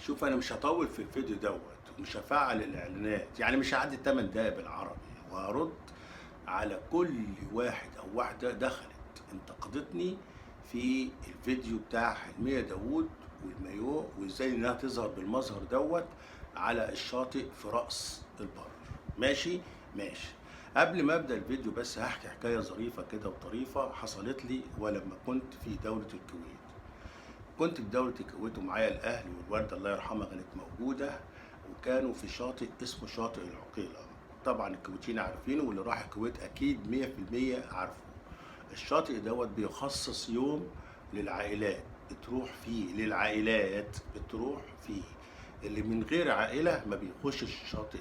شوف انا مش هطول في الفيديو ومش هفعل الاعلانات، يعني مش هعدي 8 دقايق بالعربي، وهرد على كل واحد او واحده دخلت انتقدتني في الفيديو بتاع حلمية داوود والمايو، وازاي انها تظهر بالمظهر على الشاطئ في رأس البر. ماشي ماشي. قبل ما ابدا الفيديو بس هحكي حكايه ظريفه كده وطريفه حصلت لي ولما كنت في دوله الكويت. كنت في دولة الكويت ومعايا الأهل، والوالدة الله يرحمها كانت موجودة، وكانوا في شاطئ اسمه شاطئ العقيلة. طبعا الكويتيين عارفينه، واللي راح الكويت أكيد 100% عارفه. الشاطئ بيخصص يوم للعائلات بتروح فيه، بتروح فيه. اللي من غير عائلة ما بيخشش الشاطئ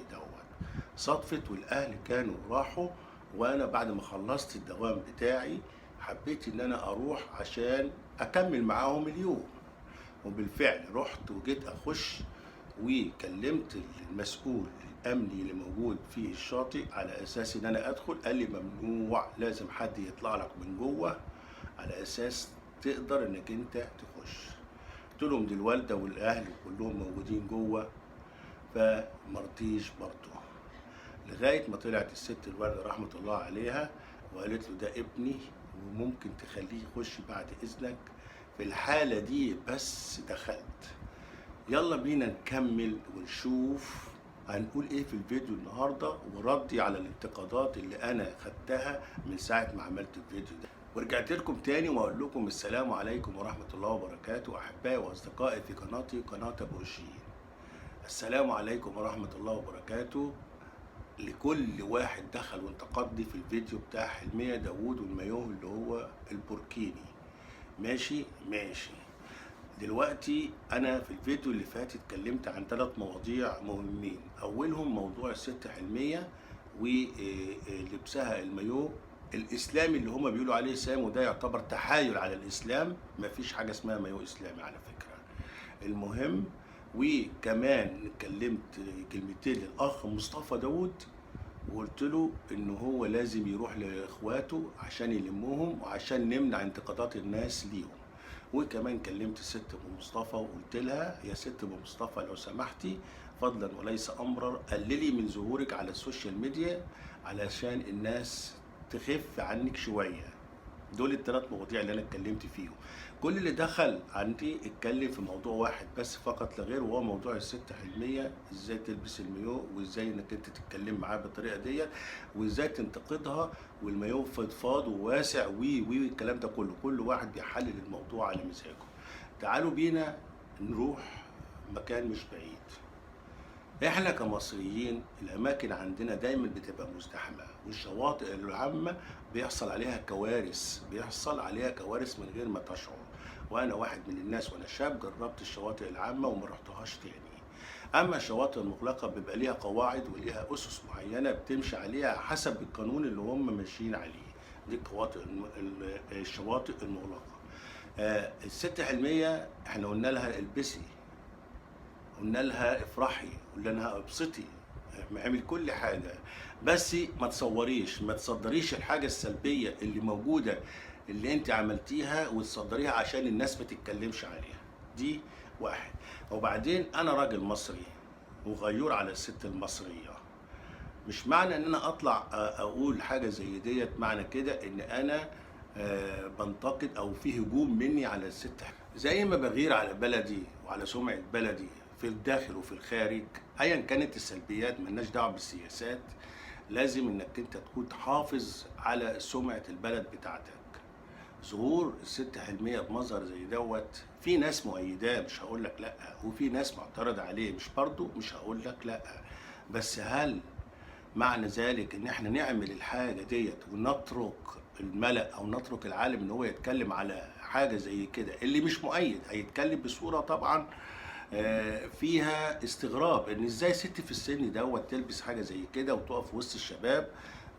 صدفت والأهل كانوا راحوا، وأنا بعد ما خلصت الدوام بتاعي حبيت ان انا اروح عشان اكمل معاهم اليوم. وبالفعل رحت وجيت اخش، وكلمت المسؤول الامني اللي موجود في الشاطئ على اساس ان انا ادخل. قال لي ممنوع، لازم حد يطلع لك من جوه على اساس تقدر انك انت تخش. قلت لهم دي الوالده والاهل كلهم موجودين جوه، فمرضيش برضه، لغايه ما طلعت الست الوالده رحمه الله عليها وقالت له ده ابني وممكن تخليه يخش بعد اذنك. في الحاله دي بس دخلت. يلا بينا نكمل ونشوف هنقول ايه في الفيديو النهارده، وردي على الانتقادات اللي انا خدتها من ساعه ما عملت الفيديو ده. ورجعت لكم تاني واقول لكم السلام عليكم ورحمه الله وبركاته، احبائي واصدقائي في قناتي قناه ابو شير. السلام عليكم ورحمه الله وبركاته لكل واحد دخل وانتقدني في الفيديو بتاع حلمية داوود والمايوه اللي هو البوركيني. ماشي ماشي. دلوقتي انا في الفيديو اللي فات اتكلمت عن 3 مواضيع مهمين. اولهم موضوع الست حلمية ولبسها المايوه الاسلامي اللي هما بيقولوا عليه سام، وده يعتبر تحايل على الاسلام. مفيش حاجة اسمها مايوه اسلامي على فكرة. المهم، وكمان اتكلمت كلمتين للاخ مصطفى داوود، وقلت له ان هو لازم يروح لاخواته عشان يلموهم وعشان نمنع انتقادات الناس ليهم. وكمان كلمت الست ام مصطفى وقلت لها يا ست ام مصطفى لو سمحتي فضلا وليس امرا قللي من ظهورك على السوشيال ميديا علشان الناس تخف عنك شويه. دول ال3 مواضيع اللي انا اتكلمت فيهم. كل اللي دخل عندي اتكلم في موضوع واحد بس فقط لا غير، وهو موضوع الست حلمية ازاي تلبس المايوه، وازاي انك انت تتكلم معاها بالطريقه ديت، وازاي تنتقدها، والمايوه فضفاض وواسع الكلام ده كله. كل واحد بيحلل الموضوع على مزاجه. تعالوا بينا نروح مكان مش بعيد. احنا كمصريين الاماكن عندنا دايما بتبقى مزدحمه، والشواطئ العامه بيحصل عليها كوارث، من غير ما تشعر. وانا واحد من الناس وانا شاب جربت الشواطئ العامه وما رحتهاش تاني. اما الشواطئ المغلقه بيبقى ليها قواعد وليها اسس معينه بتمشي عليها حسب القانون اللي هم ماشيين عليه. دي الشواطئ المغلقه. الست حلميه احنا قلنا لها البسي، قلنا لها افرحي، قلنا لها ابسطي، اعمل كل حاجه، بس ما تصدريش الحاجه السلبيه اللي موجوده اللي انت عملتيها وتصدريها عشان الناس ما تتكلمش عليها. دي واحد. وبعدين انا راجل مصري وغيور على الست المصريه. مش معنى ان انا اطلع اقول حاجه زي ديت معنى كده ان انا بنتقد او في هجوم مني على الست. زي ما بغير على بلدي وعلى سمعه بلدي في الداخل وفي الخارج، ايا كانت السلبيات ملناش دعوه بالسياسات، لازم انك انت تكون تحافظ على سمعه البلد بتاعتك. ظهور الست حلميه بمظهر زي في ناس مؤيداه مش هقول لك لا، وفي ناس معترضه عليه مش هقول لك لا. بس هل معنى ذلك ان احنا نعمل الحاجه ديت ونترك الملأ او نترك العالم ان هو يتكلم على حاجه زي كده؟ اللي مش مؤيد هيتكلم بصوره طبعا فيها استغراب، ان ازاي ست في السن تلبس حاجه زي كده وتقف وسط الشباب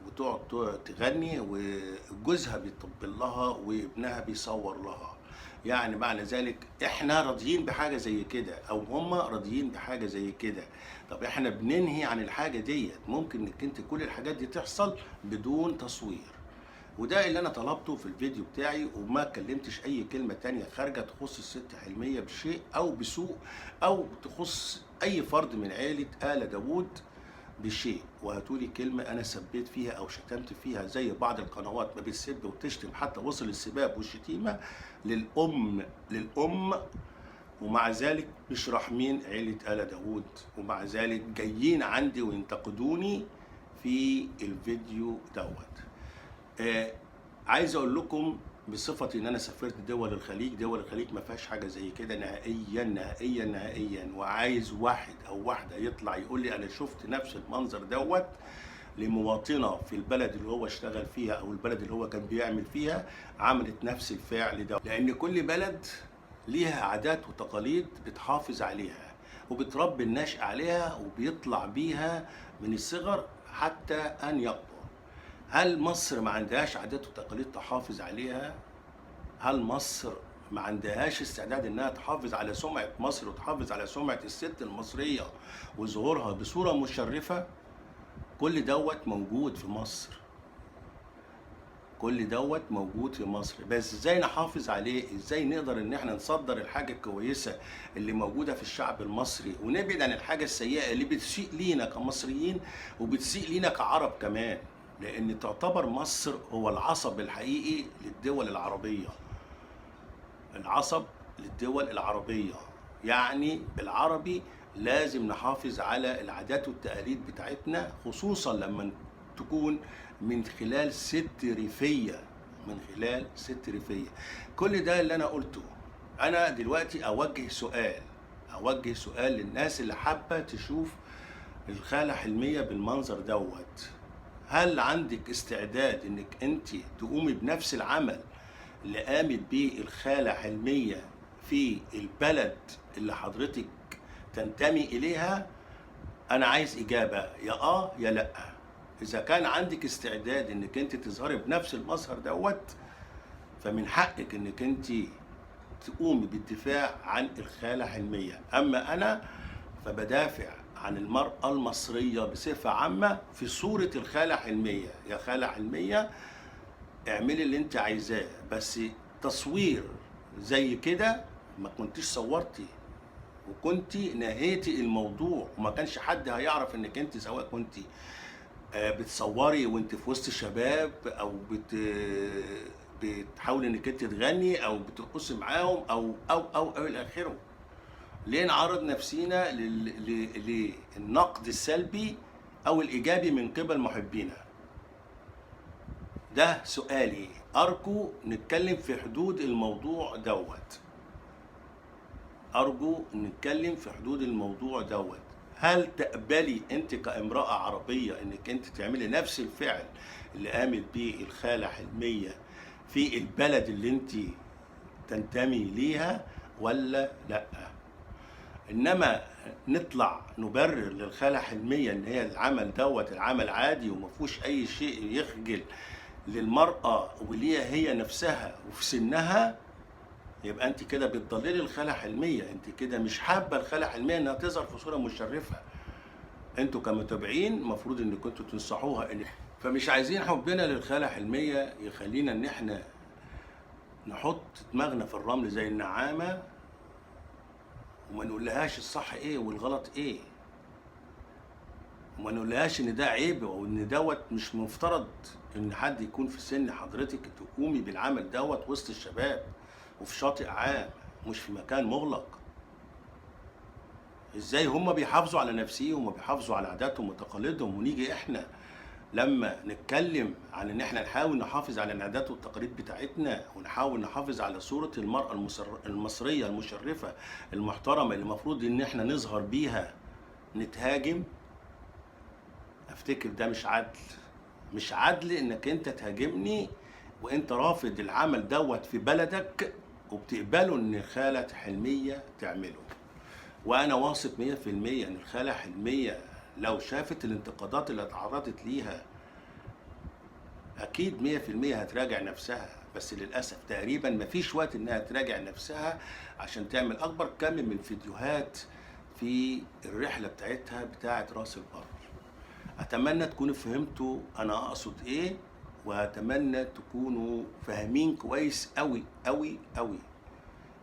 وتقعد تغني وجوزها بيطبل لها وابنها بيصور لها. يعني معنى ذلك احنا راضيين بحاجه زي كده او هم راضيين بحاجه زي كده. طب احنا بننهي عن الحاجه ديت. ممكن انك انت كل الحاجات دي تحصل بدون تصوير. وده اللي انا طلبته في الفيديو بتاعي، وما كلمتش اي كلمة تانية خارجة تخص الست حلمية بشيء او بسوء، او تخص اي فرد من عيلة آل داوود بشيء. وهاتولي كلمة أنا سبيت فيها أو شتمت فيها زي بعض القنوات ما بتسب وتشتم، حتى وصل السباب والشتيمة للأم، ومع ذلك مش راحمين عيلة آل داوود، ومع ذلك جايين عندي وينتقدوني في الفيديو دوت. عايز أقول لكم بصفتي ان انا سافرت دول الخليج، دول الخليج ما فيهاش حاجه زي كده نهائيا نهائيا نهائيا. وعايز واحد او واحده يطلع يقول لي انا شفت نفس المنظر دوت لمواطنه في البلد اللي هو اشتغل فيها او البلد اللي هو كان بيعمل فيها عملت نفس الفعل ده. لان كل بلد ليها عادات وتقاليد بتحافظ عليها وبتربي النشء عليها وبيطلع بيها من الصغر حتى ان يكبر. هل مصر ما عندهاش عادات وتقاليد تحافظ عليها؟ هل مصر ما عندهاش استعداد انها تحافظ على سمعة مصر وتحافظ على سمعة الست المصرية وظهورها بصورة مشرفة؟ كل دوت موجود في مصر، كل دوت موجود في مصر، بس ازاي نحافظ عليه؟ ازاي نقدر ان احنا نصدر الحاجة الكويسة اللي موجودة في الشعب المصري ونبعد عن الحاجة السيئة اللي بتسيء لينا كمصريين وبتسيء لينا كعرب كمان؟ لأن تعتبر مصر هو العصب الحقيقي للدول العربية، العصب للدول العربية. يعني بالعربي لازم نحافظ على العادات والتقاليد بتاعتنا، خصوصا لما تكون من خلال ست ريفية، من خلال ست ريفية. كل ده اللي أنا قلته. أنا دلوقتي أوجه سؤال للناس اللي حابة تشوف الخالة حلمية بالمنظر دوت. هل عندك استعداد انك انت تقومي بنفس العمل اللي قامت بيه الخالة حلمية في البلد اللي حضرتك تنتمي اليها؟ انا عايز اجابة يا يا لا. اذا كان عندك استعداد انك انت تظهري بنفس المظهر دوت فمن حقك انك انت تقومي بالدفاع عن الخالة حلمية. اما انا فبدافع عن المرأة المصرية بصفة عامة في صورة الخالة حلمية. يا خالة حلمية اعملي اللي انت عايزاه، بس تصوير زي كده ما كنتيش صورتي وكنتي نهيتي الموضوع وما كانش حد هيعرف انك انت سواء كنتي بتصوري وانت في وسط الشباب او بتحاولي انك انت تغني او بترقصي معاهم او الى اخره. ليه نعرض نفسينا للنقد السلبي او الايجابي من قبل محبينا؟ ده سؤالي. ارجو نتكلم في حدود الموضوع دوت، ارجو نتكلم في حدود الموضوع دوت. هل تقبلي انت كامرأة عربية انك انت تعملي نفس الفعل اللي قامت بيه الخالة حلمية في البلد اللي انت تنتمي ليها ولا لا؟ انما نطلع نبرر للخالة حلمية ان هي العمل دوت العمل عادي وما فيهوش اي شيء يخجل للمرأة وليها هي نفسها وفي سنها، يبقى انت كده بتضللي الخالة حلمية. انت كده مش حابة الخالة حلمية انها تظهر في صورة مشرفة. انتوا كمتابعين المفروض ان كنتوا تنصحوها فمش عايزين حبنا للخالة حلمية يخلينا ان احنا نحط دماغنا في الرمل زي النعامة وما نقولهاش الصح ايه والغلط ايه، وما نقولهاش ان ده عيب او ان دوت مش مفترض ان حد يكون في سن حضرتك تقومي بالعمل دوت وسط الشباب وفي شاطئ عام مش في مكان مغلق. ازاي هم بيحافظوا على نفسيهم وبيحافظوا على عاداتهم وتقاليدهم، ونيجي احنا لما نتكلم عن ان احنا نحاول نحافظ على العادات والتقاليد بتاعتنا ونحاول نحافظ على صورة المرأة المصرية المشرفة المحترمة اللي المفروض ان احنا نظهر بيها نتهاجم؟ افتكر ده مش عدل. مش عدل انك انت تهاجمني وانت رافض العمل دوت في بلدك وبتقبله ان الخالة حلمية تعمله. وانا واثق 100% ان الخالة حلمية لو شافت الانتقادات اللي اتعرضت ليها اكيد 100% هتراجع نفسها، بس للاسف تقريبا مفيش وقت انها تراجع نفسها عشان تعمل اكبر كم من الفيديوهات في الرحلة بتاعتها بتاعت راس البر. اتمنى تكونوا فهمتوا انا اقصد ايه وأتمنى تكونوا فاهمين كويس أوي أوي أوي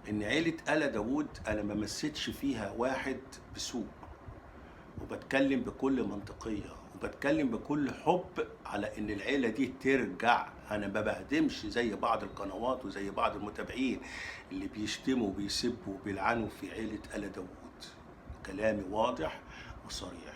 إن عيلة آل داوود أنا ما مسيتش فيها واحد بسوء، وبتكلم بكل منطقية وبتكلم بكل حب على إن العيلة دي ترجع. أنا ما بهدمش زي بعض القنوات وزي بعض المتابعين اللي بيشتموا وبيسبوا وبيلعنوا في عيلة آل داوود. كلامي واضح وصريح.